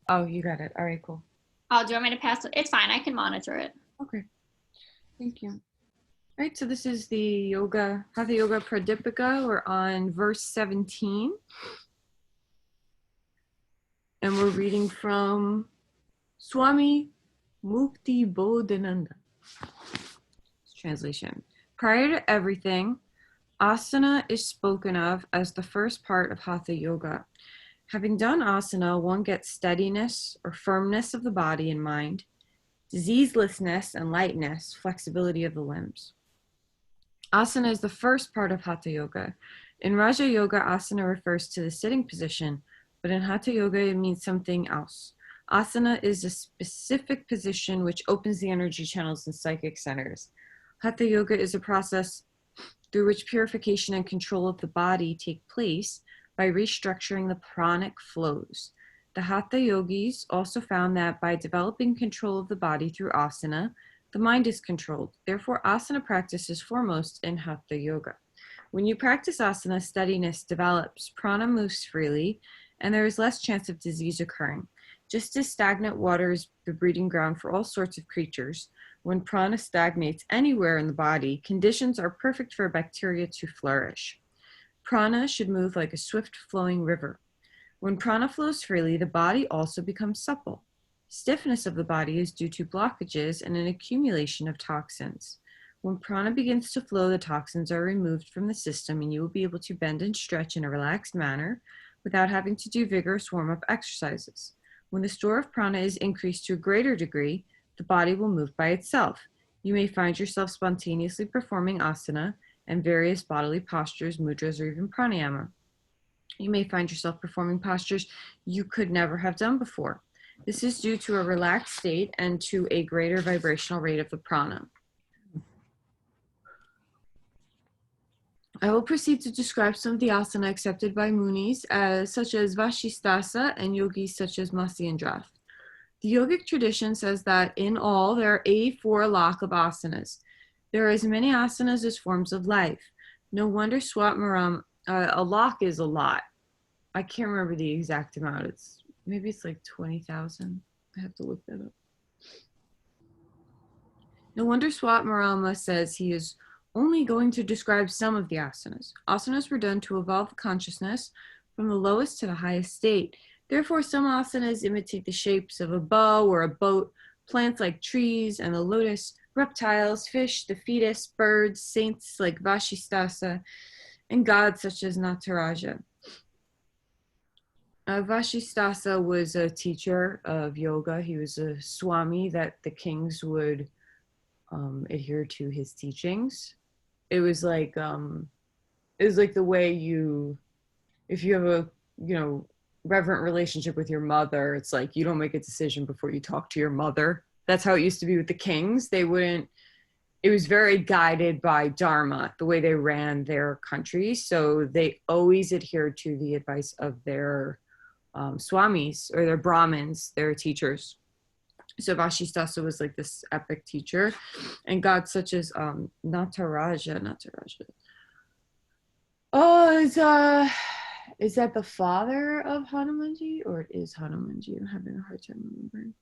Oh, you got it. All right, cool. Oh, do you want me to pass it? It's fine. I can monitor it. Okay, thank you. All right, so this is the yoga, Hatha Yoga Pradipika. We're on verse 17. And we're reading from Swami Mukti Bodhananda. Translation. Prior to everything, asana is spoken of as the first part of Hatha Yoga. Having done asana, one gets steadiness or firmness of the body and mind, diseaselessness and lightness, flexibility of the limbs. Asana is the first part of Hatha Yoga. In Raja Yoga, asana refers to the sitting position, but in Hatha Yoga, it means something else. Asana is a specific position which opens the energy channels and psychic centers. Hatha Yoga is a process through which purification and control of the body take place by restructuring the pranic flows. The Hatha yogis also found that by developing control of the body through asana, the mind is controlled. Therefore, asana practice is foremost in Hatha Yoga. When you practice asana, steadiness develops, prana moves freely, and there is less chance of disease occurring. Just as stagnant water is the breeding ground for all sorts of creatures, when prana stagnates anywhere in the body, conditions are perfect for bacteria to flourish. Prana should move like a swift-flowing river. When prana flows freely, the body also becomes supple. Stiffness of the body is due to blockages and an accumulation of toxins. When prana begins to flow, the toxins are removed from the system and you will be able to bend and stretch in a relaxed manner without having to do vigorous warm-up exercises. When the store of prana is increased to a greater degree, the body will move by itself. You may find yourself spontaneously performing asana and various bodily postures, mudras, or even pranayama. You may find yourself performing postures you could never have done before. This is due to a relaxed state and to a greater vibrational rate of the prana. I will proceed to describe some of the asana accepted by Munis, such as Vashisthasa, and yogis such as Masi and Drath. The yogic tradition says that in all, there are 84 lakh of asanas. There are as many asanas as forms of life. No wonder Swatmaram, a lakh is a lot. I can't remember the exact amount. Maybe it's like 20,000. I have to look that up. No wonder Swatmarama says he is only going to describe some of the asanas. Asanas were done to evolve consciousness from the lowest to the highest state. Therefore, some asanas imitate the shapes of a bow or a boat, plants like trees and the lotus, reptiles, fish, the fetus, birds, saints like Vashisthasa, and gods such as Nataraja. Vashisthasa was a teacher of yoga. He was a swami that the kings would adhere to his teachings. It was like the way if you have a reverent relationship with your mother, it's like you don't make a decision before you talk to your mother. That's how it used to be with the kings. It was very guided by dharma, the way they ran their country. So they always adhered to the advice of their swamis or their brahmins, their teachers. So Vashisthasa was like this epic teacher, and gods such as Nataraja. Oh, is that the father of Hanumanji, or it is Hanumanji? I'm having a hard time remembering.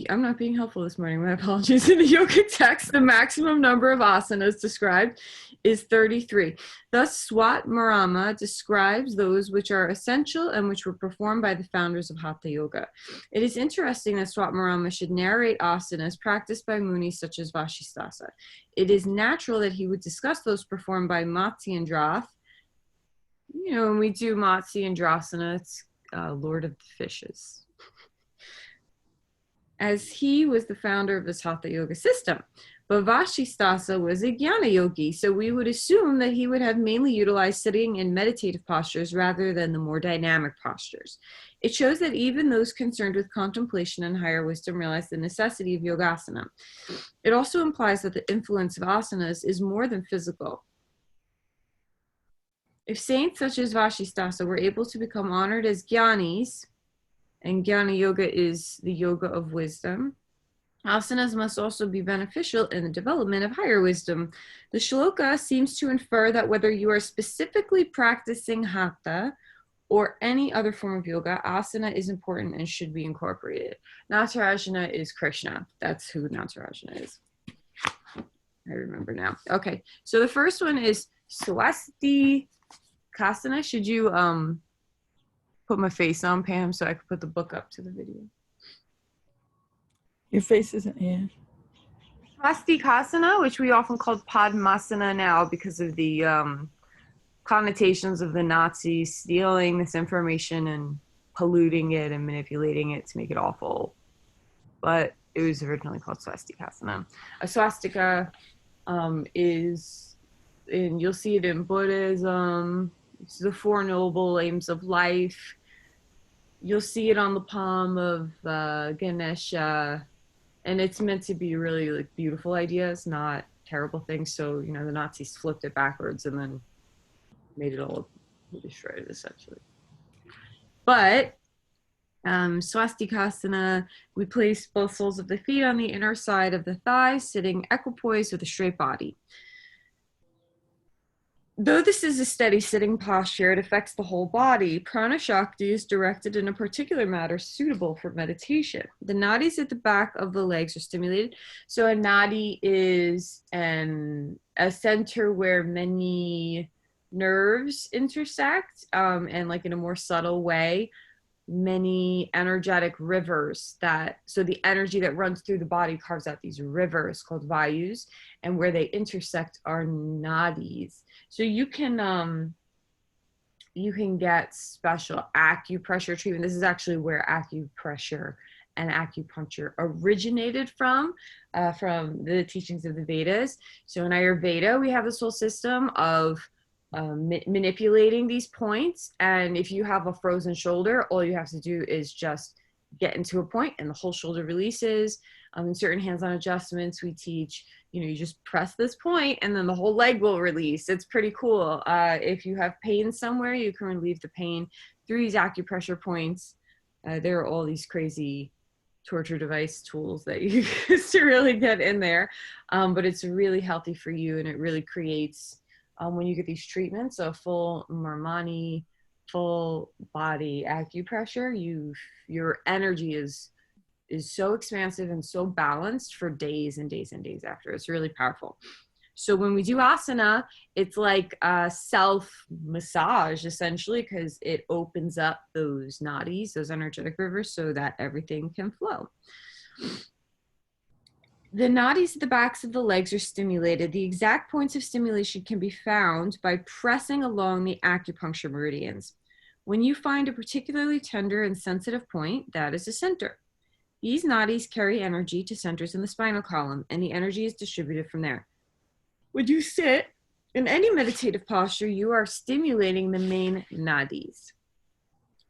I'm not being helpful this morning, my apologies. In the yogic text, the maximum number of asanas described is 33. Thus, Swatmarama describes those which are essential and which were performed by the founders of Hatha Yoga. It is interesting that Swatmarama should narrate asanas practiced by munis such as Vashisthasa. It is natural that he would discuss those performed by Matsi and Drath. When we do Matsi and Drasana, it's Lord of the Fishes, as he was the founder of this Hatha Yoga system. But Vashisthasa was a Jnana yogi, so we would assume that he would have mainly utilized sitting and meditative postures rather than the more dynamic postures. It shows that even those concerned with contemplation and higher wisdom realize the necessity of yogasana. It also implies that the influence of asanas is more than physical. If saints such as Vashisthasa were able to become honored as jnanis, and Jnana Yoga is the yoga of wisdom, asanas must also be beneficial in the development of higher wisdom. The shloka seems to infer that whether you are specifically practicing hatha or any other form of yoga, asana is important and should be incorporated. Natarajana is Krishna. That's who Natarajana is. I remember now. Okay, so the first one is Swastikasana. Should you put my face on, Pam, so I could put the book up to the video? Your face isn't here. Swastikasana, which we often call Padmasana now because of the connotations of the Nazis stealing this information and polluting it and manipulating it to make it awful. But it was originally called Swastikasana. A swastika is, and you'll see it in Buddhism, it's the Four Noble Aims of Life. You'll see it on the palm of Ganesha, and it's meant to be really like beautiful ideas, not terrible things. So, you know, the Nazis flipped it backwards and then made it all destroyed, essentially. But Swastikasana, we place both soles of the feet on the inner side of the thighs, sitting equipoised with a straight body. Though this is a steady sitting posture, it affects the whole body. Prana Shakti is directed in a particular manner suitable for meditation. The nadis at the back of the legs are stimulated. So a nadi is a center where many nerves intersect, and like in a more subtle way, many energetic rivers so the energy that runs through the body carves out these rivers called vayus, and where they intersect are nadis. So you can get special acupressure treatment. This is actually where acupressure and acupuncture originated from the teachings of the Vedas. So in Ayurveda, we have this whole system of manipulating these points, and if you have a frozen shoulder, all you have to do is just get into a point and the whole shoulder releases. In certain hands-on adjustments, we teach, you know, you just press this point and then the whole leg will release. It's pretty cool. If you have pain somewhere, you can relieve the pain through these acupressure points. There are all these crazy torture device tools that you use to really get in there, but it's really healthy for you, and it really creates, when you get these treatments, a full Marmani, full body acupressure, your energy is so expansive and so balanced for days and days and days after. It's really powerful. So when we do asana, it's like a self-massage, essentially, because it opens up those nadis, those energetic rivers, so that everything can flow. The nadis at the backs of the legs are stimulated. The exact points of stimulation can be found by pressing along the acupuncture meridians. When you find a particularly tender and sensitive point, that is a center. These nadis carry energy to centers in the spinal column, and the energy is distributed from there. When you sit in any meditative posture, you are stimulating the main nadis.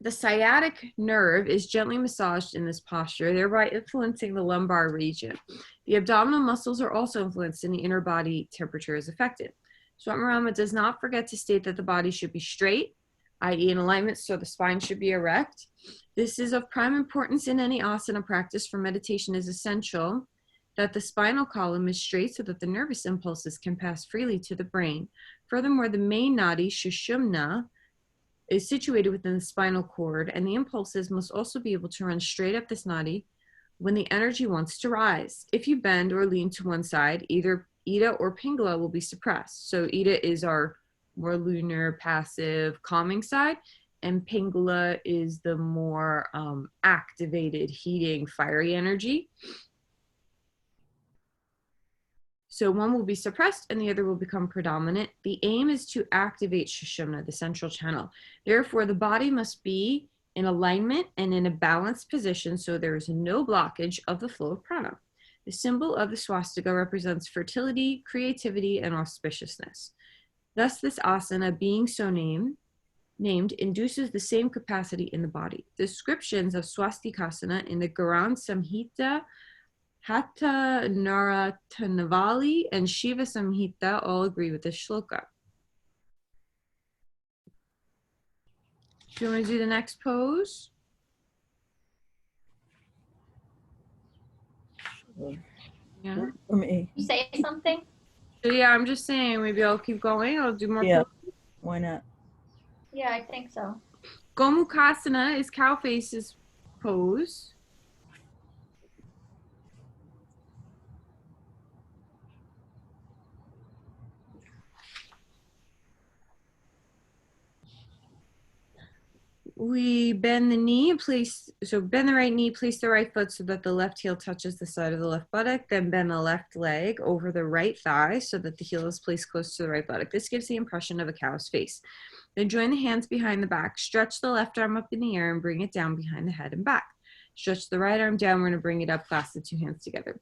The sciatic nerve is gently massaged in this posture, thereby influencing the lumbar region. The abdominal muscles are also influenced, and the inner body temperature is affected. Swami does not forget to state that the body should be straight, i.e. in alignment, so the spine should be erect. This is of prime importance in any asana practice. For meditation, is essential that the spinal column is straight so that the nervous impulses can pass freely to the brain. Furthermore, the main nadi, Shushumna, is situated within the spinal cord, and the impulses must also be able to run straight up this nadi when the energy wants to rise. If you bend or lean to one side, either Ida or Pingala will be suppressed. So Ida is our more lunar, passive, calming side, and Pingala is the more activated, heating, fiery energy. So one will be suppressed and the other will become predominant. The aim is to activate Shushumna, the central channel. Therefore, the body must be in alignment and in a balanced position so there is no blockage of the flow of prana. The symbol of the swastika represents fertility, creativity, and auspiciousness. Thus, this asana, being so named, induces the same capacity in the body. Descriptions of swastikasana in the Garan Samhita, Hatha Naratanavali, and Shiva Samhita all agree with this shloka. Do you want to do the next pose? Sure. Yeah. For me. You say something? So yeah, I'm just saying, maybe I'll keep going. I'll do more Yeah. poses. Why not? Yeah, I think so. Gomukhasana is cow faces pose. We bend the knee and bend the right knee, place the right foot so that the left heel touches the side of the left buttock, then bend the left leg over the right thigh so that the heel is placed close to the right buttock. This gives the impression of a cow's face. Then join the hands behind the back, stretch the left arm up in the air and bring it down behind the head and back. Stretch the right arm down, we're gonna bring it up, clasp the two hands together.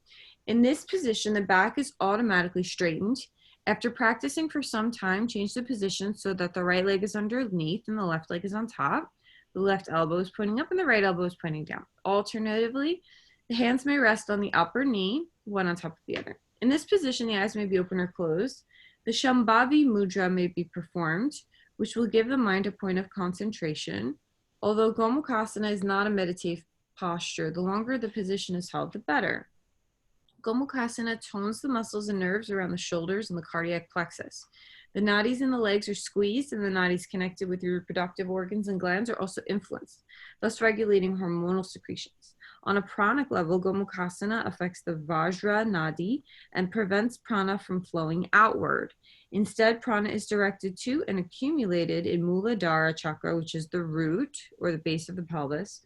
In this position, the back is automatically straightened. After practicing for some time, change the position so that the right leg is underneath and the left leg is on top. The left elbow is pointing up and the right elbow is pointing down. Alternatively, the hands may rest on the upper knee, one on top of the other. In this position, the eyes may be open or closed. The Shambhavi mudra may be performed, which will give the mind a point of concentration. Although Gomukhasana is not a meditative posture, the longer the position is held, the better. Gomukhasana tones the muscles and nerves around the shoulders and the cardiac plexus. The nadis in the legs are squeezed, and the nadis connected with your reproductive organs and glands are also influenced, thus regulating hormonal secretions. On a pranic level, Gomukhasana affects the Vajra nadi and prevents prana from flowing outward. Instead, prana is directed to and accumulated in Muladhara chakra, which is the root or the base of the pelvis,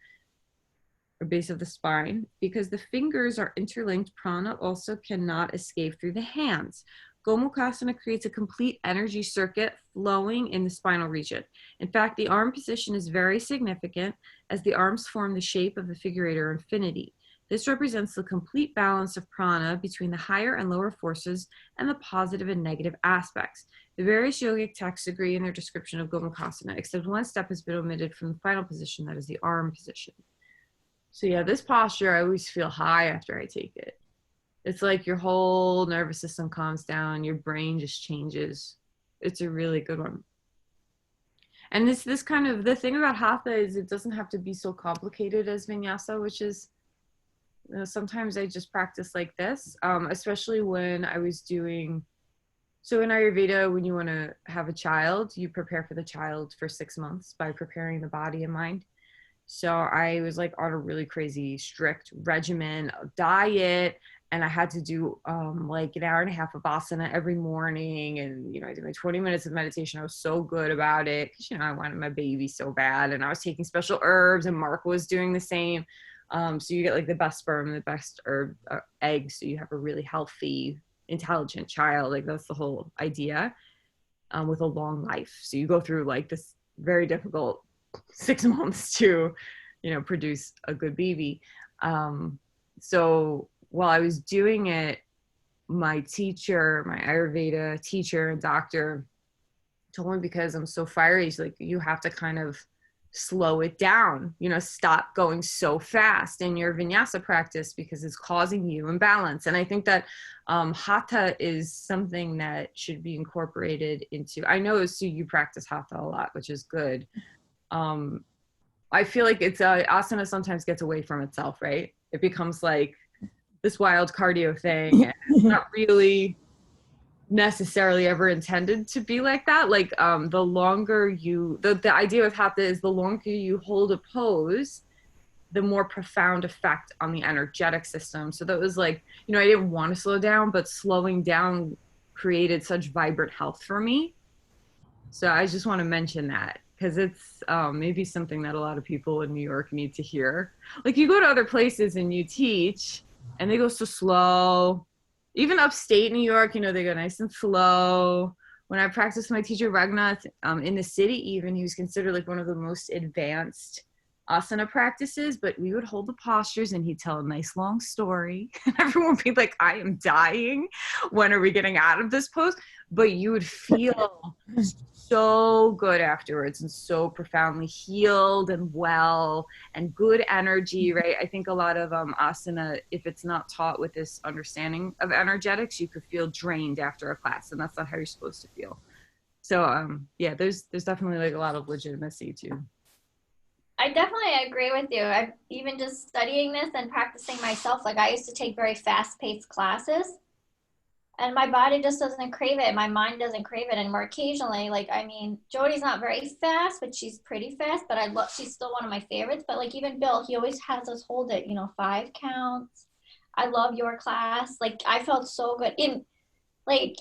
or base of the spine. Because the fingers are interlinked, prana also cannot escape through the hands. Gomukhasana creates a complete energy circuit flowing in the spinal region. In fact, the arm position is very significant as the arms form the shape of the figure eight or infinity. This represents the complete balance of prana between the higher and lower forces and the positive and negative aspects. The various yogic texts agree in their description of Gomukhasana, except one step has been omitted from the final position, that is the arm position. So yeah, this posture, I always feel high after I take it. It's like your whole nervous system calms down, your brain just changes. It's a really good one. And this kind of, the thing about Hatha is it doesn't have to be so complicated as Vinyasa, which is, you know, sometimes I just practice like this, especially when I was doing, so in Ayurveda, when you want to have a child, you prepare for the child for 6 months by preparing the body and mind. So I was like on a really crazy strict regimen of diet, and I had to do like an hour and a half of asana every morning, and you know I did my 20 minutes of meditation. I was so good about it because you know I wanted my baby so bad, and I was taking special herbs, and Mark was doing the same. So you get like the best sperm, the best herb eggs, so you have a really healthy, intelligent child. Like that's the whole idea, with a long life. So you go through like this very difficult 6 months to, you know, produce a good baby. So while I was doing it, my teacher, my Ayurveda teacher and doctor told me, because I'm so fiery, he's like, you have to kind of slow it down, you know, stop going so fast in your vinyasa practice because it's causing you imbalance. And I think that hatha is something that should be incorporated into, I know so you practice hatha a lot, which is good. I feel like it's asana sometimes gets away from itself, right? It becomes like this wild cardio thing, and it's not really necessarily ever intended to be like that. Like the longer you, the idea with hatha is the longer you hold a pose, the more profound effect on the energetic system. So that was like, you know, I didn't want to slow down, but slowing down created such vibrant health for me. So I just want to mention that because it's maybe something that a lot of people in New York need to hear. Like you go to other places and you teach and they go so slow. Even upstate New York, you know, they go nice and slow. When I practiced my teacher Raghunath in the city, even he was considered like one of the most advanced asana practices, but we would hold the postures and he'd tell a nice long story and everyone would be like, I am dying. When are we getting out of this pose? But you would feel so good afterwards and so profoundly healed and well and good energy, right? I think a lot of asana, if it's not taught with this understanding of energetics, you could feel drained after a class, and that's not how you're supposed to feel. So yeah, there's definitely like a lot of legitimacy too. I definitely agree with you. I've even just studying this and practicing myself. Like I used to take very fast-paced classes, and my body just doesn't crave it. My mind doesn't crave it anymore. Occasionally, like, I mean, Jody's not very fast, but she's pretty fast, but I love, she's still one of my favorites. But like, even Bill, he always has us hold it, 5 counts. I love your class. Like, I felt so good in, like,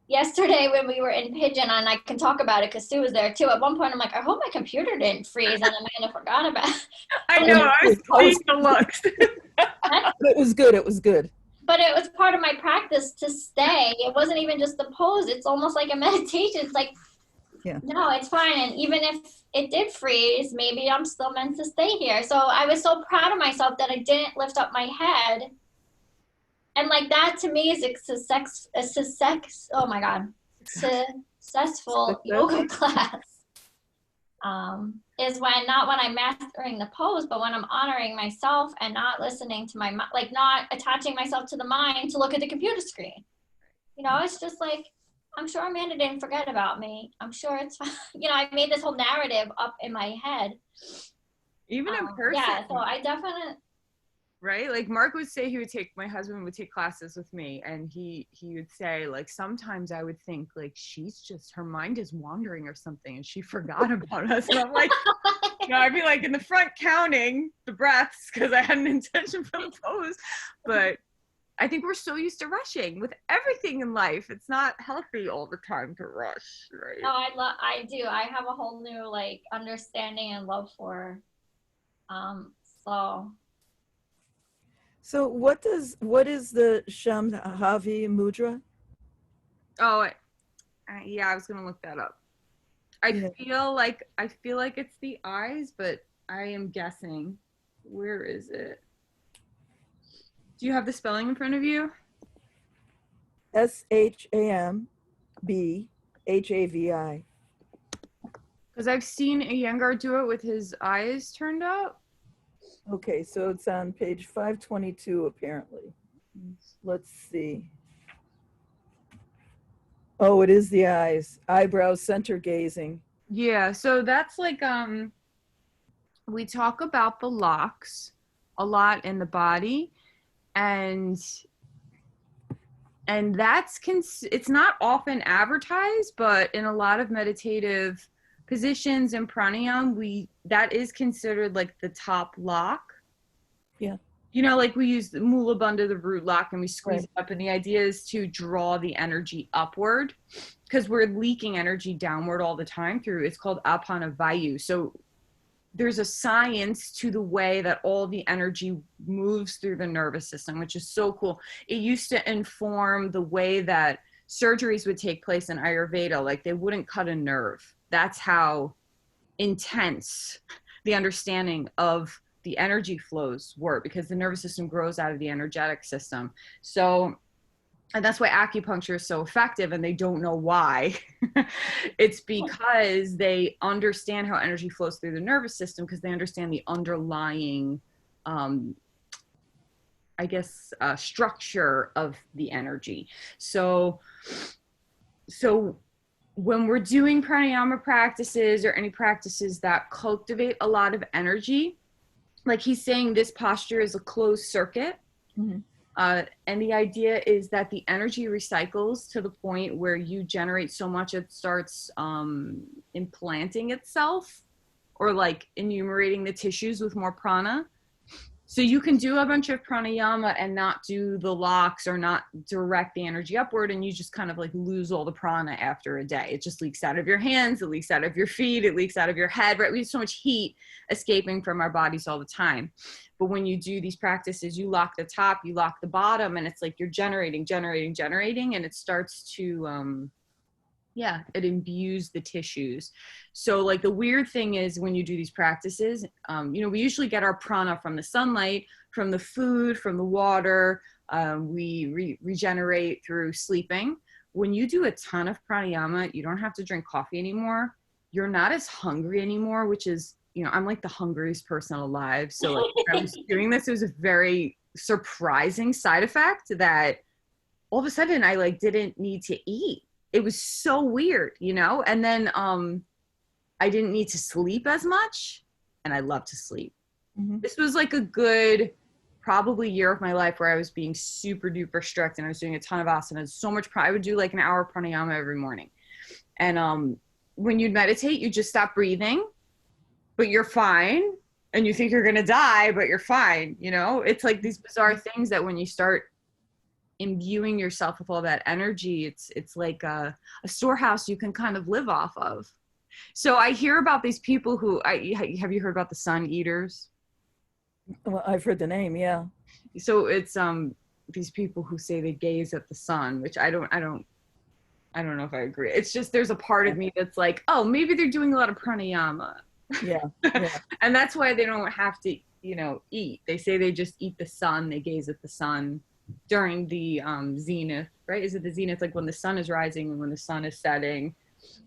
yesterday when we were in Pigeon, and I can talk about it because Sue was there too. At one point, I'm like, I hope my computer didn't freeze, and then I kind of forgot about it. I But, know, I was playing the looks. It was good. It was good. but it was part of my practice to stay. It wasn't even just the pose. It's almost like a meditation. It's like, Yeah. no, it's fine. And even if it did freeze, maybe I'm still meant to stay here. So I was so proud of myself that I didn't lift up my head. And like that to me is oh my God, successful yoga class. Is when not when I'm mastering the pose, but when I'm honoring myself and not listening to my like not attaching myself to the mind to look at the computer screen. It's just like, I'm sure Amanda didn't forget about me. I'm sure it's fine. I made this whole narrative up in my head. Even in person. Yeah, so I definitely. Right? Like Mark would say my husband would take classes with me, and he would say, like, sometimes I would think like her mind is wandering or something and she forgot about us. And I'm like, I'd be like in the front counting the breaths because I had an intention for the pose. But I think we're so used to rushing with everything in life. It's not healthy all the time to rush, right? No, I do. I have a whole new like understanding and love for slow. So what is the Shambhavi mudra? Oh, yeah, I was gonna look that up. I feel like it's the eyes, but I am guessing. Where is it? Do you have the spelling in front of you? Shambhavi. Because I've seen Iyengar do it with his eyes turned up. Okay, so it's on page 522 apparently. Let's see. Oh, it is the eyes. Eyebrows center gazing. Yeah, so that's like we talk about the locks a lot in the body, and that's it's not often advertised, but in a lot of meditative positions and pranayama, that is considered like the top lock. Yeah. Like we use the mula bandha, the root lock, and we squeeze it up, and the idea is to draw the energy upward because we're leaking energy downward all the time it's called apana vayu. So there's a science to the way that all the energy moves through the nervous system, which is so cool. It used to inform the way that surgeries would take place in Ayurveda. Like they wouldn't cut a nerve. That's how intense the understanding of the energy flows were, because the nervous system grows out of the energetic system. So, and that's why acupuncture is so effective, and they don't know why. It's because they understand how energy flows through the nervous system, because they understand the underlying, structure of the energy. So when we're doing pranayama practices or any practices that cultivate a lot of energy, like he's saying, this posture is a closed circuit. Mm-hmm. And the idea is that the energy recycles to the point where you generate so much it starts implanting itself, or like enumerating the tissues with more prana. So you can do a bunch of pranayama and not do the locks or not direct the energy upward, and you just kind of like lose all the prana after a day. It just leaks out of your hands, it leaks out of your feet, it leaks out of your head, right? We have so much heat escaping from our bodies all the time. But when you do these practices, you lock the top, you lock the bottom, and it's like you're generating, and it starts to, it imbues the tissues. So like the weird thing is when you do these practices, we usually get our prana from the sunlight, from the food, from the water. We regenerate through sleeping. When you do a ton of pranayama, you don't have to drink coffee anymore. You're not as hungry anymore, which is, I'm like the hungriest person alive. So like, when I was doing this, it was a very surprising side effect that all of a sudden I like didn't need to eat. It was so weird, and then I didn't need to sleep as much, and I love to sleep. Mm-hmm. This was like a good probably year of my life where I was being super duper strict and I was doing a ton of asanas, so much, I would do like an hour pranayama every morning. And when you meditate, you just stop breathing, but you're fine. And you think you're going to die, but you're fine. You know, it's like these bizarre things that when you start imbuing yourself with all that energy, it's like a storehouse you can kind of live off of. So I hear about these people who, have you heard about the sun eaters? Well, I've heard the name, yeah. So it's these people who say they gaze at the sun, which I don't know if I agree. It's just there's a part of me that's like, oh, maybe they're doing a lot of pranayama. Yeah, yeah. And that's why they don't have to, eat. They say they just eat the sun. They gaze at the sun during the zenith, right? Is it the zenith? Like when the sun is rising and when the sun is setting,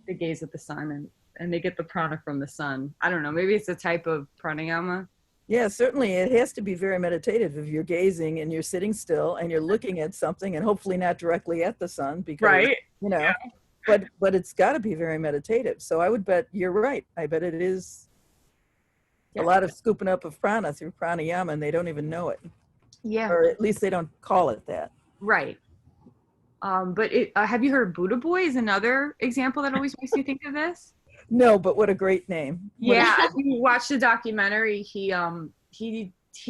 they gaze at the sun and they get the prana from the sun. I don't know. Maybe it's a type of pranayama. Yeah, certainly it has to be very meditative if you're gazing and you're sitting still and you're looking at something and hopefully not directly at the sun because, right. Yeah. But it's got to be very meditative. So I would bet you're right. I bet it is a lot of scooping up of prana through pranayama and they don't even know it. Yeah. Or at least they don't call it that. Right. But have you heard of Buddha Boy is another example that always makes me think of this? No, but what a great name. Yeah, if you watch the documentary, he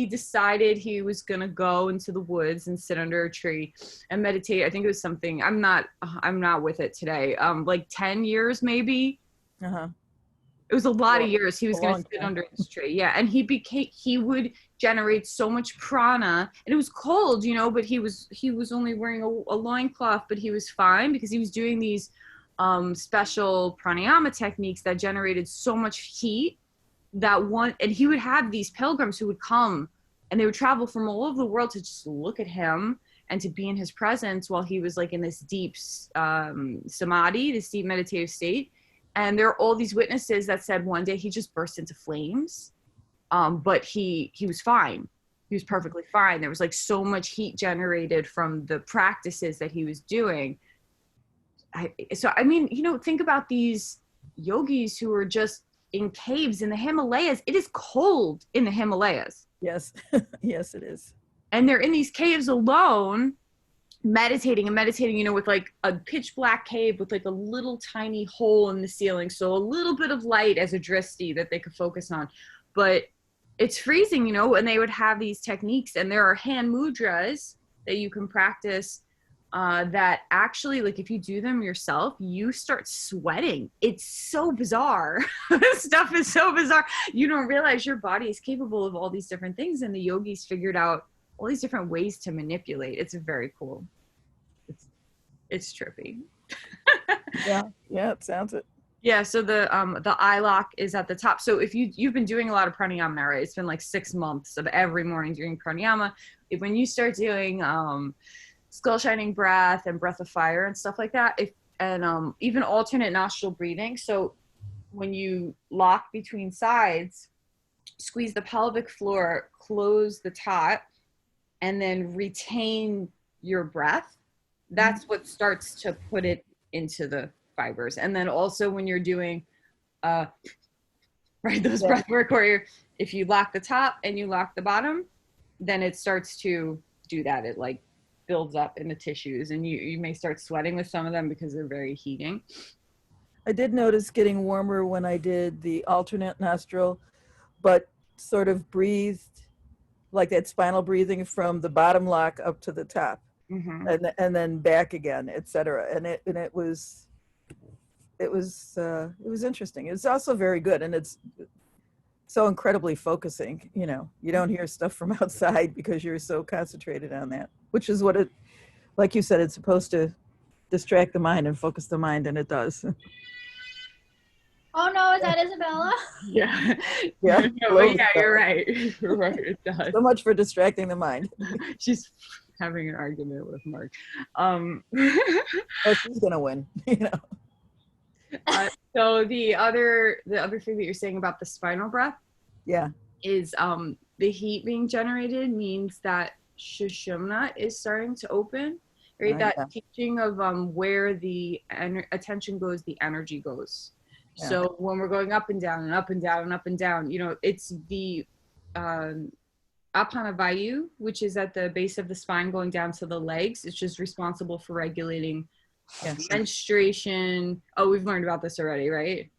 decided he was gonna go into the woods and sit under a tree and meditate. I think it was something, I'm not with it today. Like 10 years maybe. Uh-huh. It was a lot of years he was gonna sit under this tree. Yeah, and he would generate so much prana, and it was cold, but he was only wearing a loincloth, but he was fine because he was doing these special pranayama techniques that generated so much heat and he would have these pilgrims who would come and they would travel from all over the world to just look at him and to be in his presence while he was like in this deep samadhi, this deep meditative state. And there are all these witnesses that said one day he just burst into flames, but he was fine. He was perfectly fine. There was like so much heat generated from the practices that he was doing. Think about these yogis who are just in caves in the Himalayas. It is cold in the Himalayas. Yes. Yes, it is. And they're in these caves alone, meditating, with like a pitch black cave with like a little tiny hole in the ceiling. So a little bit of light as a drishti that they could focus on. But it's freezing, and they would have these techniques. And there are hand mudras that you can practice that actually, like if you do them yourself, you start sweating. It's so bizarre. This stuff is so bizarre. You don't realize your body is capable of all these different things. And the yogis figured out all these different ways to manipulate. It's very cool. It's trippy. Yeah, it sounds it. Yeah, so the eye lock is at the top. So if you've been doing a lot of pranayama now, right? It's been like 6 months of every morning doing pranayama. When you start doing skull shining breath and breath of fire and stuff like that, even alternate nostril breathing. So when you lock between sides, squeeze the pelvic floor, close the top, and then retain your breath. That's what starts to put it into the fibers. And then also when you're doing those breath work where if you lock the top and you lock the bottom, then it starts to do that. It like builds up in the tissues and you may start sweating with some of them because they're very heating. I did notice getting warmer when I did the alternate nostril, but sort of breathed like that spinal breathing from the bottom lock up to the top. Mm-hmm. and then back again, etc. And it was interesting. It's also very good, and it's so incredibly focusing. You don't hear stuff from outside because you're so concentrated on that, which is what it, like you said, it's supposed to distract the mind and focus the mind, and it does. Oh no, is that Isabella? Yeah. Yeah. You're right. You're right. It does. So much for distracting the mind. She's having an argument with Mark. Oh, she's gonna win. So the other thing that you're saying about the spinal breath, is the heat being generated means that Sushumna is starting to open. Right, that teaching of where the attention goes, the energy goes. Yeah. So when we're going up and down and up and down and up and down, it's the Apana Vayu, which is at the base of the spine going down to the legs. It's just responsible for regulating menstruation. Oh, we've learned about this already, right?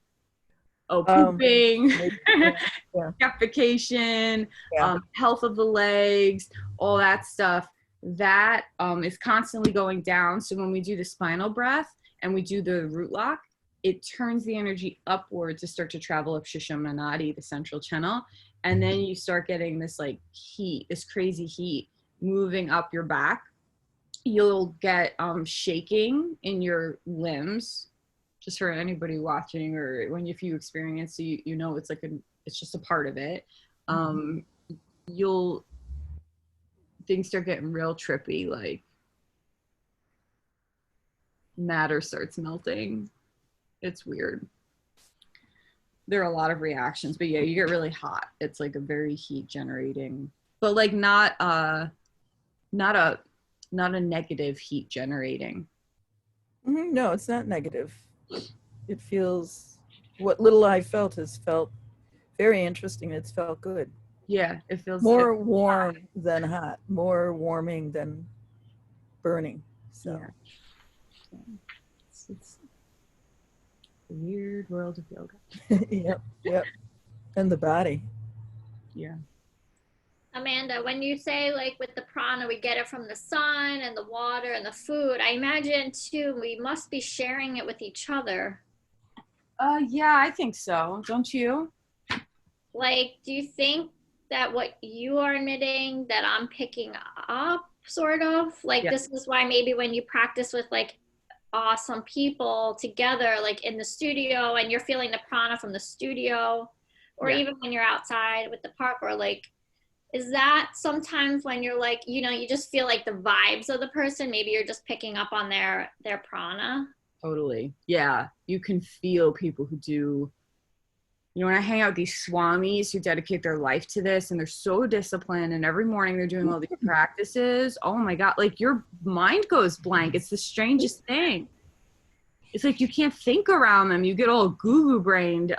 Oh, pooping, yeah. defecation, Yeah. health of the legs, all that stuff. That is constantly going down. So when we do the spinal breath and we do the root lock, it turns the energy upward to start to travel up Sushumna Nadi, the central channel. And then you start getting this like heat, this crazy heat moving up your back. You'll get shaking in your limbs, just for anybody watching, or when if you experience, you know it's like it's just a part of it. You'll things start getting real trippy, like matter starts melting. It's weird. There are a lot of reactions, but yeah, you get really hot. It's like a very heat generating, but like not a negative heat generating. No, it's not negative. It feels, what little I felt has felt very interesting. It's felt good. Yeah, it feels more warm than hot, more warming than burning. So yeah. It's the weird world of yoga. Yep. And the body. Yeah. Amanda, when you say like with the prana, we get it from the sun and the water and the food, I imagine too, we must be sharing it with each other. Yeah, I think so. Don't you? Like, do you think that what you are emitting that I'm picking up, sort of? Like, this is why maybe when you practice with like awesome people together, like in the studio, and you're feeling the prana from the studio, or even when you're outside with the park, or like, is that sometimes when you're like, you know, you just feel like the vibes of the person, maybe you're just picking up on their prana? Totally. Yeah. You can feel people who do, you know, when I hang out with these swamis who dedicate their life to this and they're so disciplined and every morning they're doing all these practices. Oh my God. Like your mind goes blank. It's the strangest thing. It's like you can't think around them. You get all goo-goo brained.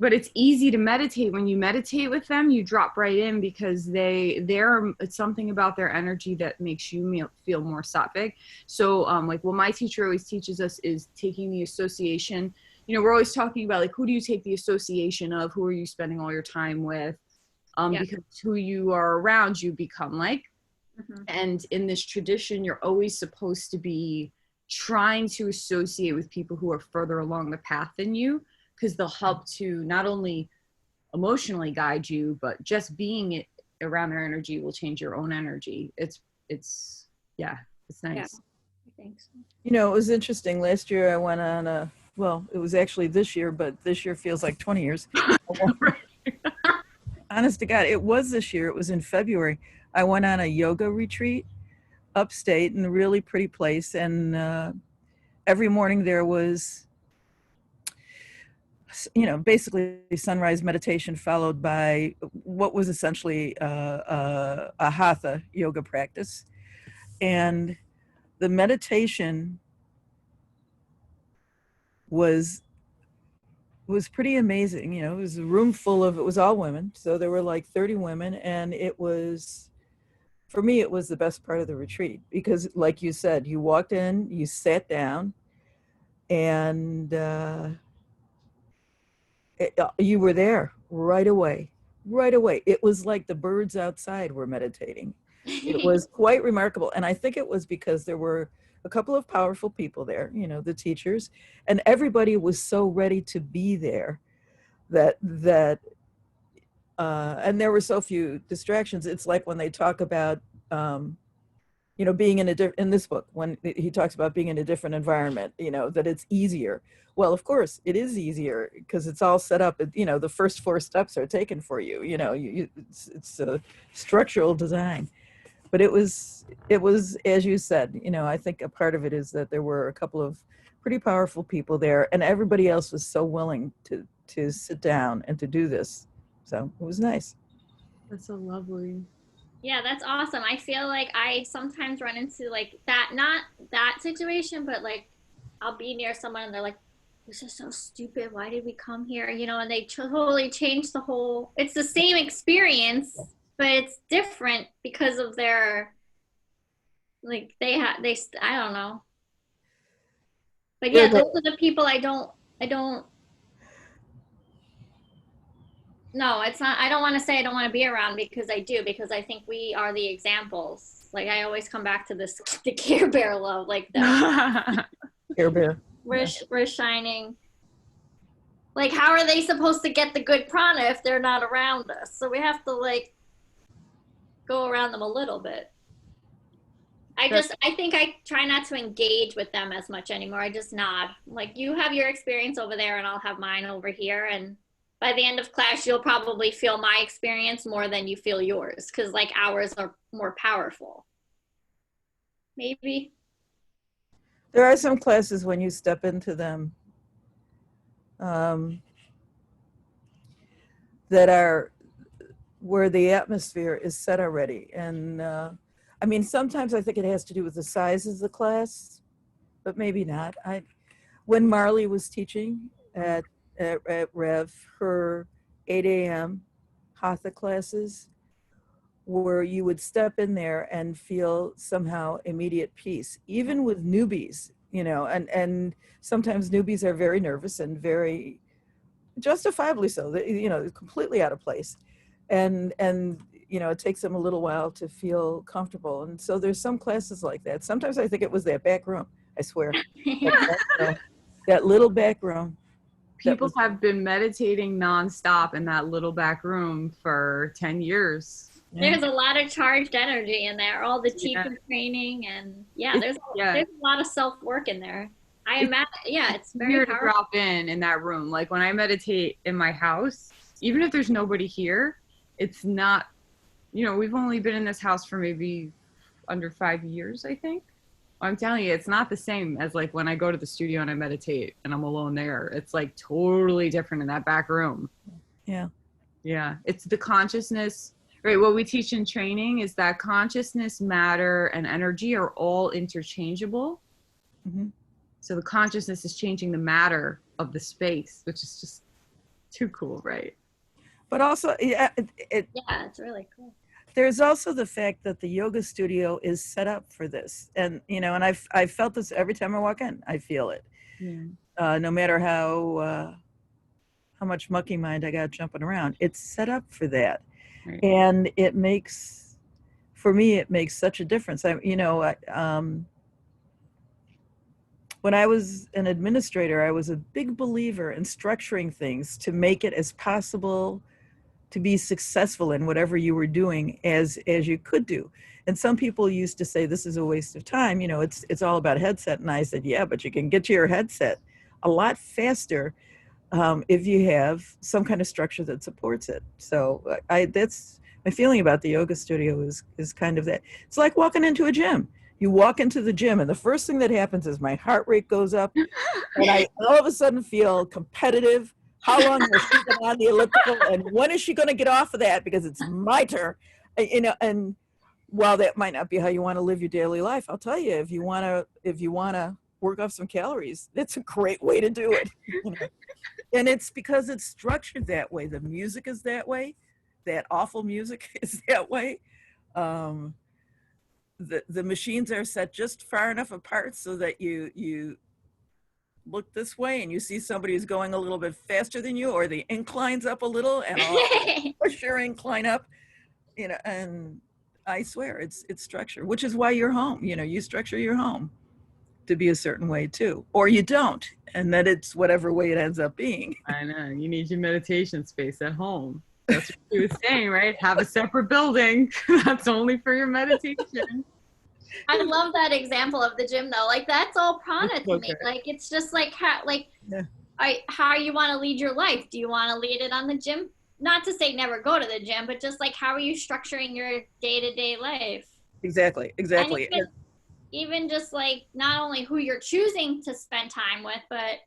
But it's easy to meditate. When you meditate with them, you drop right in because it's something about their energy that makes you feel more sattvic. So like what my teacher always teaches us is taking the association. You know, we're always talking about like, who do you take the association of? Who are you spending all your time with? Because who you are around, you become like. And in this tradition, you're always supposed to be trying to associate with people who are further along the path than you, because they'll help to not only emotionally guide you, but just being around their energy will change your own energy. It's nice. Yeah, I think so. You know, it was interesting. Last year I went on it was actually this year, but this year feels like 20 years. Honest to God, it was this year. It was in February. I went on a yoga retreat upstate in a really pretty place. And every morning there was, you know, basically sunrise meditation followed by what was essentially a Hatha yoga practice. And the meditation was pretty amazing. You know, it was a room full of, it was all women. So there were like 30 women. And it was, for me, it was the best part of the retreat because like you said, you walked in, you sat down, and you were there right away. It was like the birds outside were meditating. It was quite remarkable. And I think it was because there were a couple of powerful people there, you know, the teachers, and everybody was so ready to be there that and there were so few distractions. It's like when they talk about, you know, being in this book, when he talks about being in a different environment, you know, that it's easier. Well, of course it is easier because it's all set up, you know, the first 4 steps are taken for you, you know, it's a structural design. But it was, as you said, you know, I think a part of it is that there were a couple of pretty powerful people there and everybody else was so willing to sit down and to do this. So it was nice. That's so lovely. Yeah, that's awesome. I feel like I sometimes run into like that, not that situation, but like I'll be near someone and they're like, this is so stupid. Why did we come here? You know, and they totally change the whole, it's the same experience, but it's different because of their, like, I don't know. But They're yeah, the, those are the people I don't, no, it's not, I don't want to say I don't want to be around because I do, because I think we are the examples. Like, I always come back to this, the Care Bear love, like Care Bear. we're shining. Like, how are they supposed to get the good prana if they're not around us? So we have to, like, go around them a little bit. I think I try not to engage with them as much anymore. I just nod. Like, you have your experience over there and I'll have mine over here. And by the end of class, you'll probably feel my experience more than you feel yours, because, like, ours are more powerful. Maybe. There are some classes when you step into them um, that are where the atmosphere is set already. And I mean, sometimes I think it has to do with the size of the class, but maybe not. When Marley was teaching at Rev, her 8 a.m. Hatha classes, where you would step in there and feel somehow immediate peace, even with newbies, you know, and sometimes newbies are very nervous and very justifiably so, you know, completely out of place. And you know, it takes them a little while to feel comfortable. And so there's some classes like that. Sometimes I think it was that back room, I swear. That little back room. People have been meditating nonstop in that little back room for 10 years. Yeah. There's a lot of charged energy in there, all the teaching training, and there's a lot of self-work in there. I imagine, it's very weird powerful. to drop in that room. Like, when I meditate in my house, even if there's nobody here, it's not, you know, we've only been in this house for maybe under 5 years, I think. I'm telling you, it's not the same as, like, when I go to the studio and I meditate and I'm alone there. It's, like, totally different in that back room. Yeah. Yeah. It's the consciousness, right? What we teach in training is that consciousness, matter, and energy are all interchangeable. Mm-hmm. So the consciousness is changing the matter of the space, which is just too cool, right? But also, it's really cool. There's also the fact that the yoga studio is set up for this. And, you know, and I've felt this every time I walk in. I feel it. Yeah. No matter how much monkey mind I got jumping around, it's set up for that. Right. And it makes, for me, it makes such a difference. When I was an administrator, I was a big believer in structuring things to make it as possible to be successful in whatever you were doing as you could do. And some people used to say, this is a waste of time. You know, it's all about headset. And I said, yeah, but you can get to your headset a lot faster if you have some kind of structure that supports it. So that's my feeling about the yoga studio is kind of that. It's like walking into a gym. You walk into the gym and the first thing that happens is my heart rate goes up and I all of a sudden feel competitive. How long has she been on the elliptical and when is she going to get off of that because it's my turn? You know, and while that might not be how you want to live your daily life, I'll tell you, if you want to work off some calories, that's a great way to do it. You know? And it's because it's structured that way. The music is that way. That awful music is that way. The machines are set just far enough apart so that you look this way and you see somebody who's going a little bit faster than you, or the incline's up a little and I'll push your incline up, you know. And I swear it's structure, which is why you're home. You know, you structure your home to be a certain way too, or you don't, and then it's whatever way it ends up being. I know. You need your meditation space at home. That's what she was saying, right? Have a separate building. That's only for your meditation. I love that example of the gym though. Like, that's all prana to me. Like, it's just like how you want to lead your life. Do you want to lead it on the gym? Not to say never go to the gym, but just like, how are you structuring your day-to-day life? Exactly. And even just like, not only who you're choosing to spend time with, but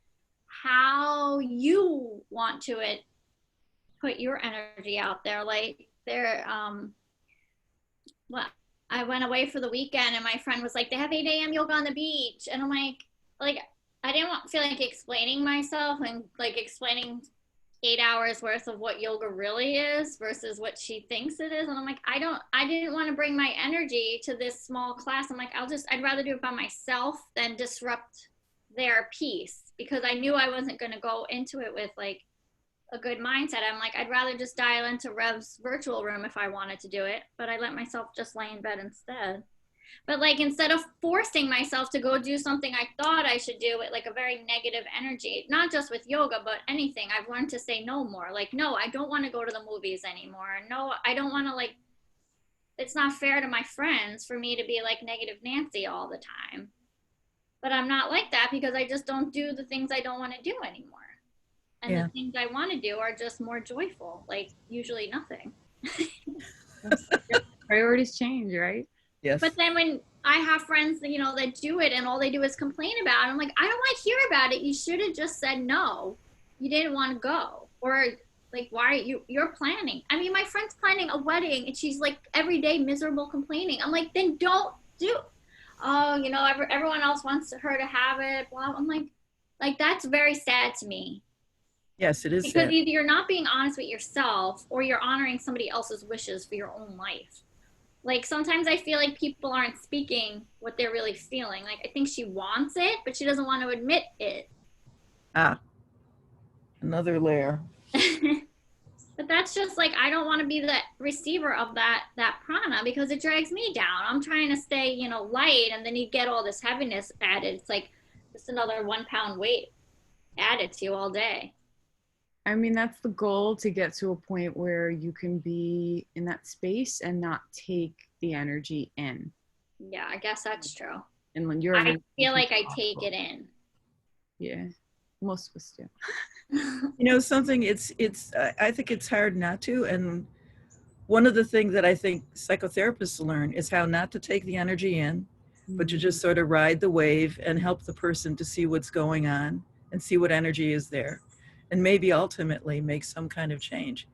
how you want to put your energy out there. Like, well, I went away for the weekend and my friend was like, they have 8 a.m. yoga on the beach. And I'm like, I didn't feel like explaining myself and like explaining 8 hours worth of what yoga really is versus what she thinks it is. And I'm like, I didn't want to bring my energy to this small class. I'm like, I'd rather do it by myself than disrupt their peace, because I knew I wasn't going to go into it with like a good mindset. I'm like, I'd rather just dial into Rev's virtual room if I wanted to do it, but I let myself just lay in bed instead. But like, instead of forcing myself to go do something I thought I should do with like a very negative energy, not just with yoga, but anything, I've learned to say no more. Like, no, I don't want to go to the movies anymore. No, I don't want to, like, it's not fair to my friends for me to be like negative Nancy all the time. But I'm not like that, because I just don't do the things I don't want to do anymore. And Yeah. the things I want to do are just more joyful, like usually nothing. Priorities change, right? Yes. But then when I have friends that, that do it and all they do is complain about it, I'm like, I don't want to hear about it. You should have just said no. You didn't want to go. Or like, why are you're planning? I mean, my friend's planning a wedding and she's like every day miserable complaining. I'm like, then don't do. Oh, everyone else wants her to have it. Blah. I'm like that's very sad to me. Yes, it is Because sad. either you're not being honest with yourself or you're honoring somebody else's wishes for your own life. Like, sometimes I feel like people aren't speaking what they're really feeling. Like, I think she wants it, but she doesn't want to admit it. Ah, another layer. But that's just like, I don't want to be the receiver of that prana, because it drags me down. I'm trying to stay, light, and then you get all this heaviness added. It's like just another 1 pound weight added to you all day. I mean, that's the goal, to get to a point where you can be in that space and not take the energy in. Yeah, I guess that's true. And when you're, I feel like I take it in. Yeah, most of us do. Something, I think it's hard not to. And one of the things that I think psychotherapists learn is how not to take the energy in, but to just sort of ride the wave and help the person to see what's going on and see what energy is there, and maybe ultimately make some kind of change.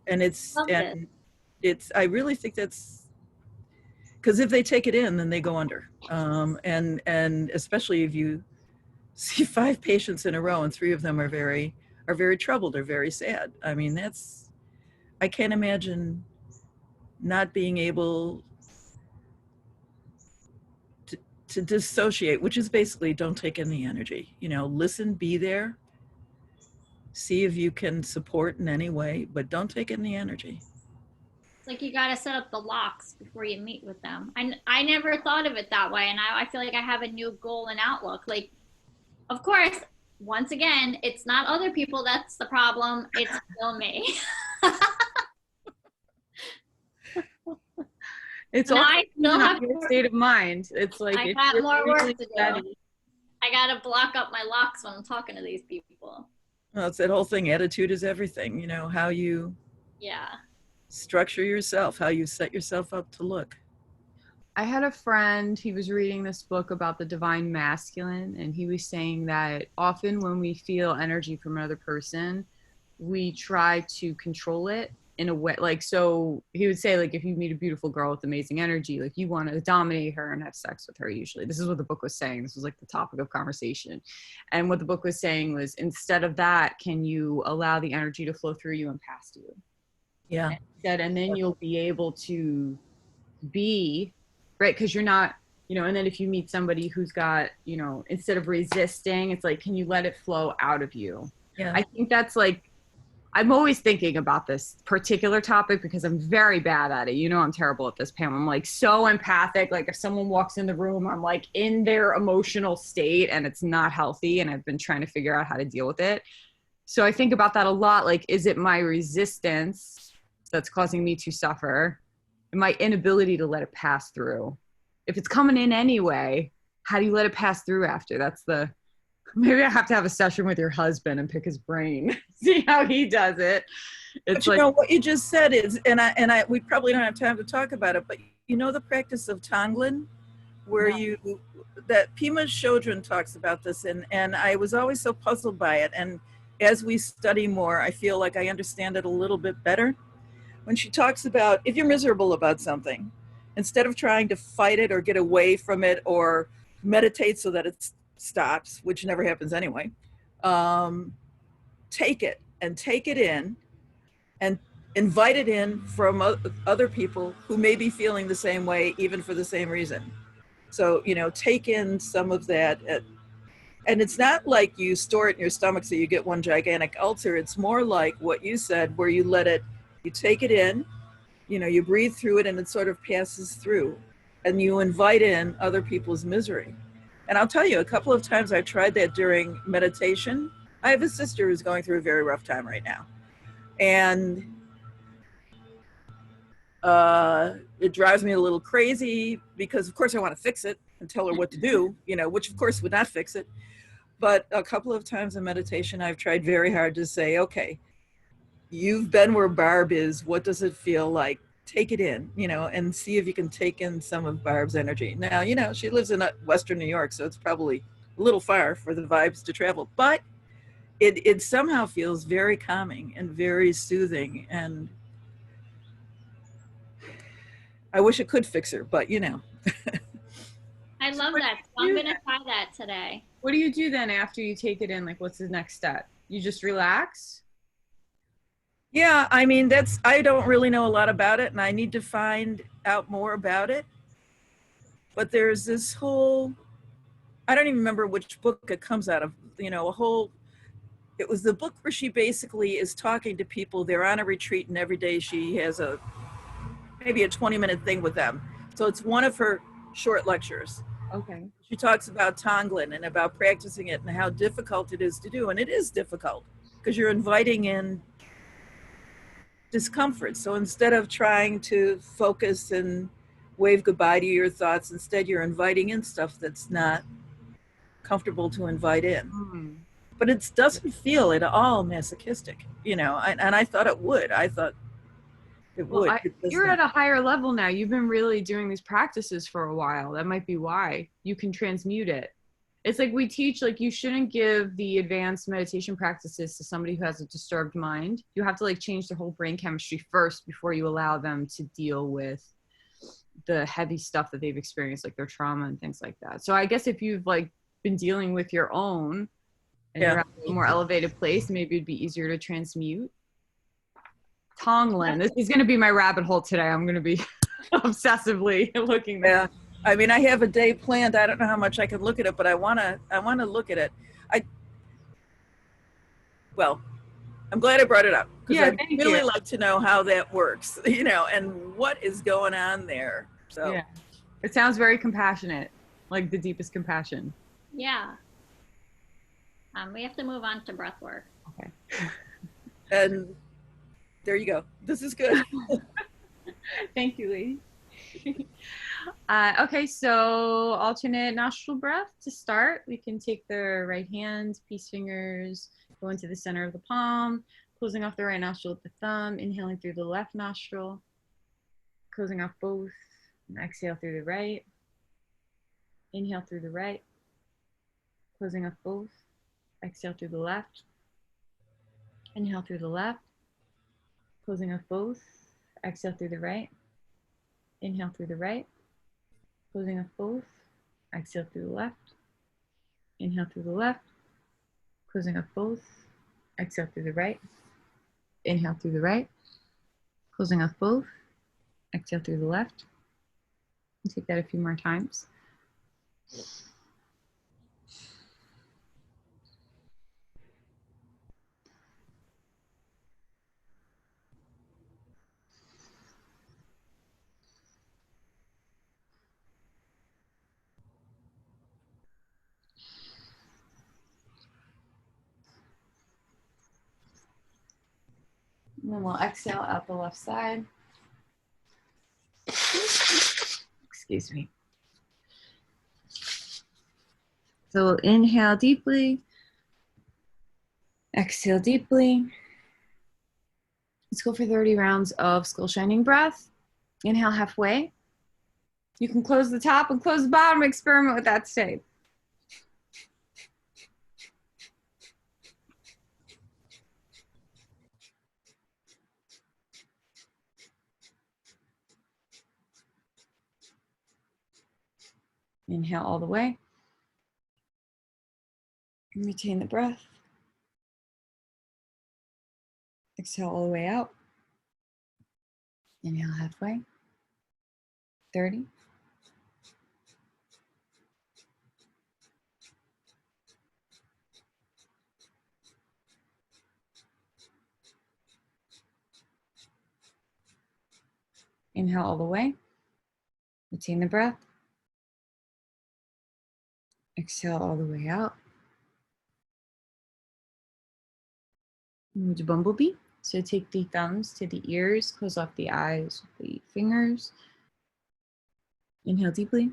And I really think that's, because if they take it in, then they go under. And especially if you see 5 patients in a row and 3 of them are very troubled or very sad. I mean, I can't imagine not being able to dissociate, which is basically don't take in the energy. Listen, be there, see if you can support in any way, but don't take in the energy. It's like you got to set up the locks before you meet with them. I never thought of it that way, and I feel like I have a new goal and outlook. Like, of course, once again, it's not other people that's the problem. It's still me. It's No, all I still have your state of mind. It's like, I if got you're more work really to do. steady. I got to block up my locks when I'm talking to these people. Well, it's that whole thing, attitude is everything. How you structure yourself, how you set yourself up to look. I had a friend, he was reading this book about the divine masculine, and he was saying that often when we feel energy from another person, we try to control it in a way. Like, so he would say, like, if you meet a beautiful girl with amazing energy, like, you want to dominate her and have sex with her usually. This is what the book was saying. This was like the topic of conversation. And what the book was saying was, instead of that, can you allow the energy to flow through you and past you? Yeah. And then you'll be able to be, right? Because you're not, and then if you meet somebody who's got, instead of resisting, it's like, can you let it flow out of you? Yeah. I think that's like, I'm always thinking about this particular topic because I'm very bad at it. I'm terrible at this, Pam. I'm like so empathic. Like, if someone walks in the room, I'm like in their emotional state and it's not healthy. And I've been trying to figure out how to deal with it. So I think about that a lot. Like, is it my resistance that's causing me to suffer? And my inability to let it pass through? If it's coming in anyway, how do you let it pass through after? Maybe I have to have a session with your husband and pick his brain, see how he does it. But what you just said is, and we probably don't have time to talk about it, but the practice of Tonglen, where that Pema Chodron talks about this, and I was always so puzzled by it. And as we study more, I feel like I understand it a little bit better. When she talks about, if you're miserable about something, instead of trying to fight it or get away from it or meditate so that it stops, which never happens anyway, take it and take it in and invite it in from other people who may be feeling the same way, even for the same reason. So, take in some of that. And it's not like you store it in your stomach so you get one gigantic ulcer. It's more like what you said, where you take it in, you breathe through it and it sort of passes through. And you invite in other people's misery. And I'll tell you, a couple of times I tried that during meditation. I have a sister who's going through a very rough time right now. And it drives me a little crazy because, of course, I want to fix it and tell her what to do, which, of course, would not fix it. But a couple of times in meditation, I've tried very hard to say, okay, you've been where Barb is. What does it feel like? Take it in, and see if you can take in some of Barb's energy. Now, she lives in Western New York, so it's probably a little far for the vibes to travel, but it somehow feels very calming and very soothing. And I wish it could fix her, but I love that. So I'm gonna try that today. What do you do then after you take it in? Like, what's the next step? You just relax? Yeah, I mean, I don't really know a lot about it, and I need to find out more about it. But there's this whole, I don't even remember which book it comes out of, it was the book where she basically is talking to people. They're on a retreat, and every day she has maybe a 20-minute thing with them. So it's one of her short lectures. Okay. She talks about Tonglen and about practicing it and how difficult it is to do. And it is difficult because you're inviting in discomfort. So instead of trying to focus and wave goodbye to your thoughts, instead you're inviting in stuff that's not comfortable to invite in. But it doesn't feel at all masochistic, and I thought it would. I thought it would. You're at a higher level now. You've been really doing these practices for a while. That might be why you can transmute it. It's like we teach, like, you shouldn't give the advanced meditation practices to somebody who has a disturbed mind. You have to like change their whole brain chemistry first before you allow them to deal with the heavy stuff that they've experienced, like their trauma and things like that. So I guess if you've like been dealing with your own and you're at a more elevated place, maybe it'd be easier to transmute. Tonglen. This is going to be my rabbit hole today. I'm going to be obsessively looking there. Yeah. I mean, I have a day planned. I don't know how much I can look at it, but I want to look at it. I'm glad I brought it up because I'd really like to know how that works, and what is going on there. So yeah, it sounds very compassionate, like the deepest compassion. Yeah. We have to move on to breath work. Okay. And there you go. This is good. Thank you, lady. Okay, so alternate nostril breath to start. We can take the right hand, peace fingers, go into the center of the palm, closing off the right nostril with the thumb, inhaling through the left nostril, closing off both, and exhale through the right. Inhale through the right, closing off both, exhale through the left. Inhale through the left, closing off both, exhale through the right. Inhale through the right, closing off both, exhale through the left. Inhale through the left, closing off both, exhale through the right. Inhale through the right, closing off both, exhale through the left. And take that a few more times. And then we'll exhale out the left side. Excuse me. So we'll inhale deeply, exhale deeply. Let's go for 30 rounds of skull shining breath. Inhale halfway. You can close the top and close the bottom. Experiment with that state. Inhale all the way. And retain the breath. Exhale all the way out. Inhale halfway. 30. Inhale all the way. Retain the breath. Exhale all the way out. Move to bumblebee. So take the thumbs to the ears, close off the eyes with the fingers. Inhale deeply.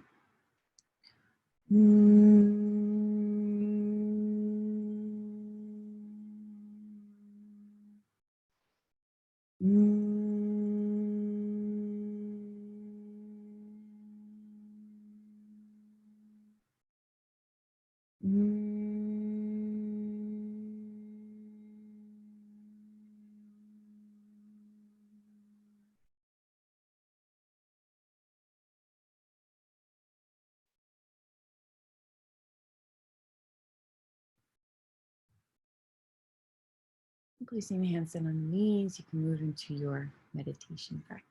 Placing the hands down on the knees, you can move into your meditation practice.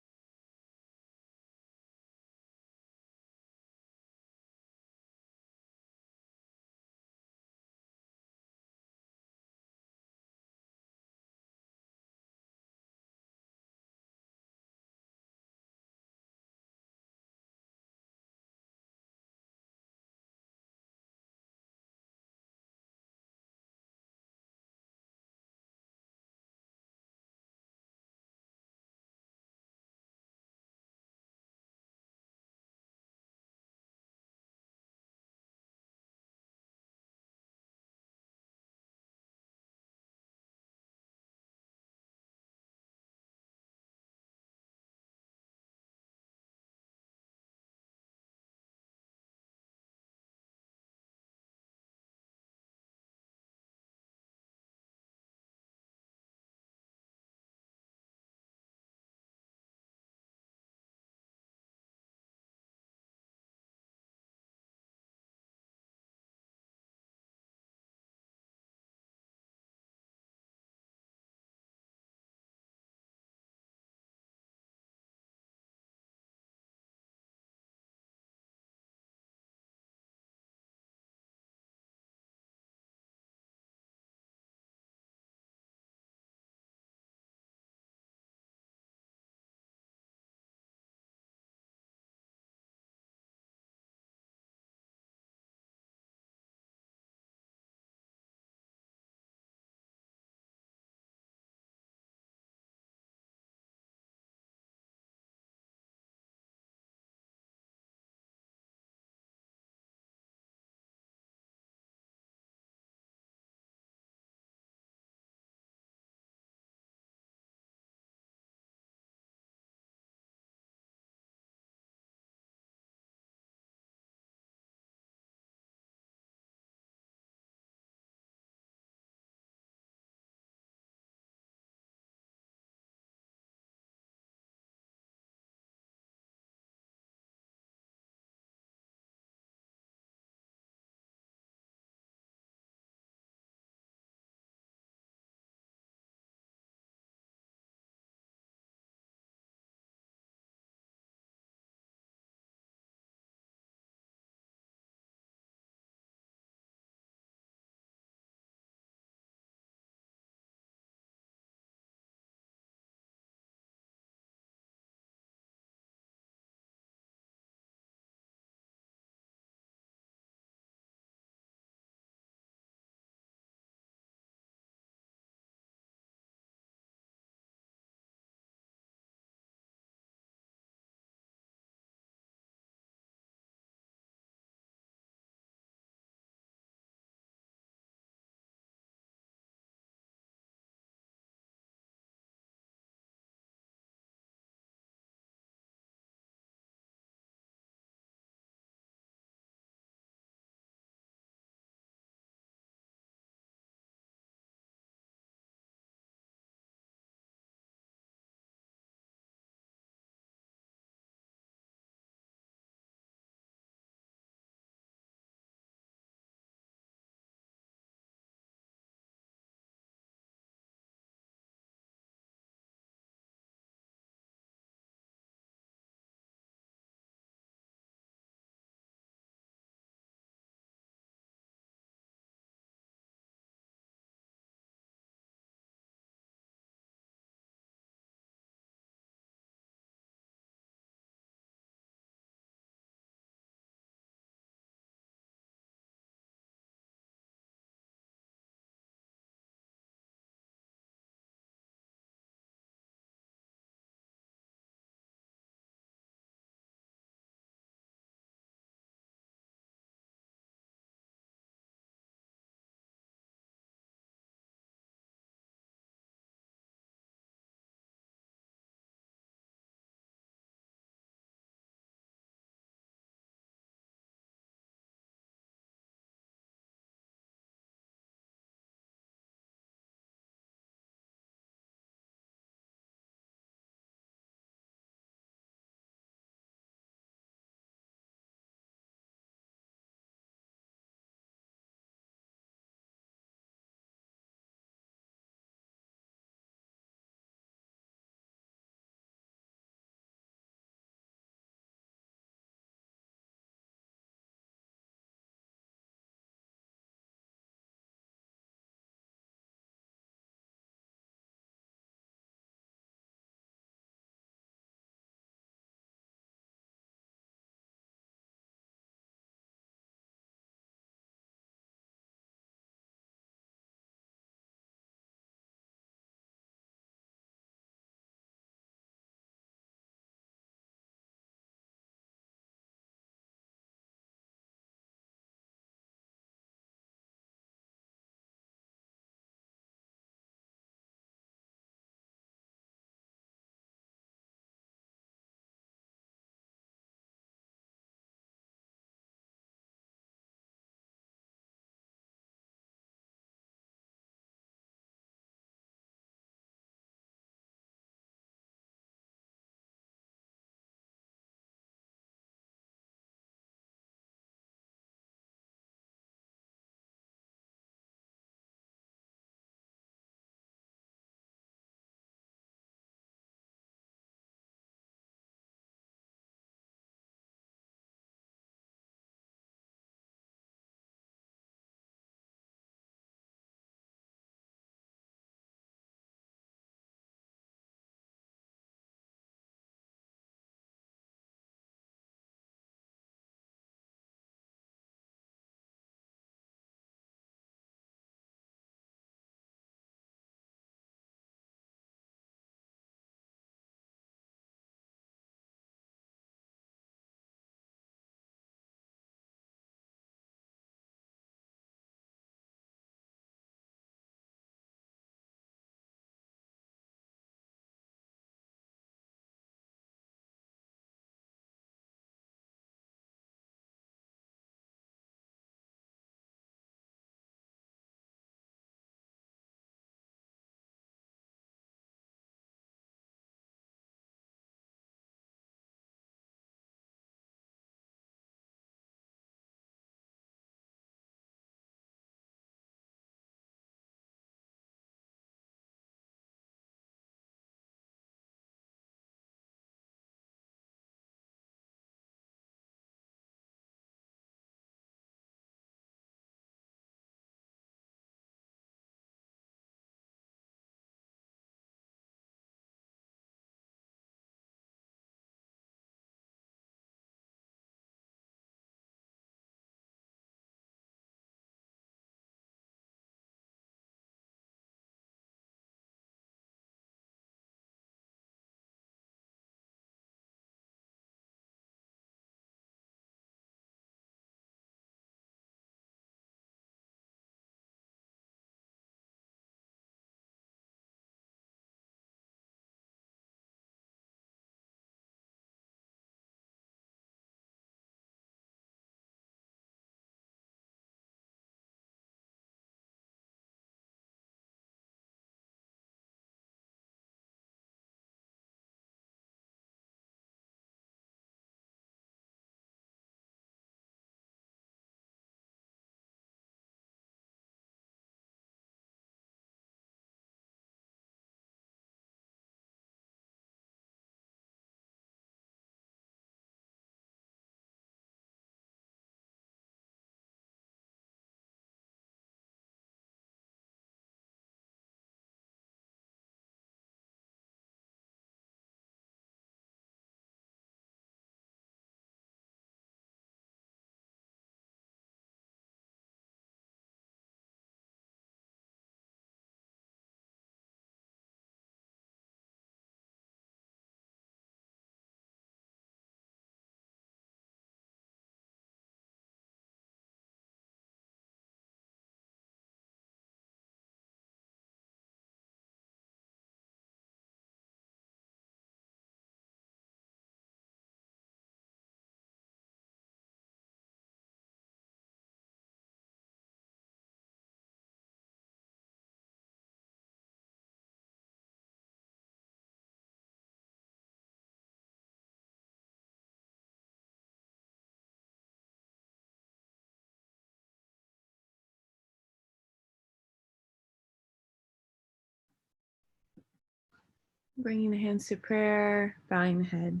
Bringing the hands to prayer, bowing the head.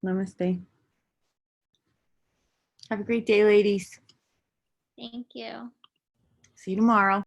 Namaste. Have a great day, ladies. Thank you. See you tomorrow.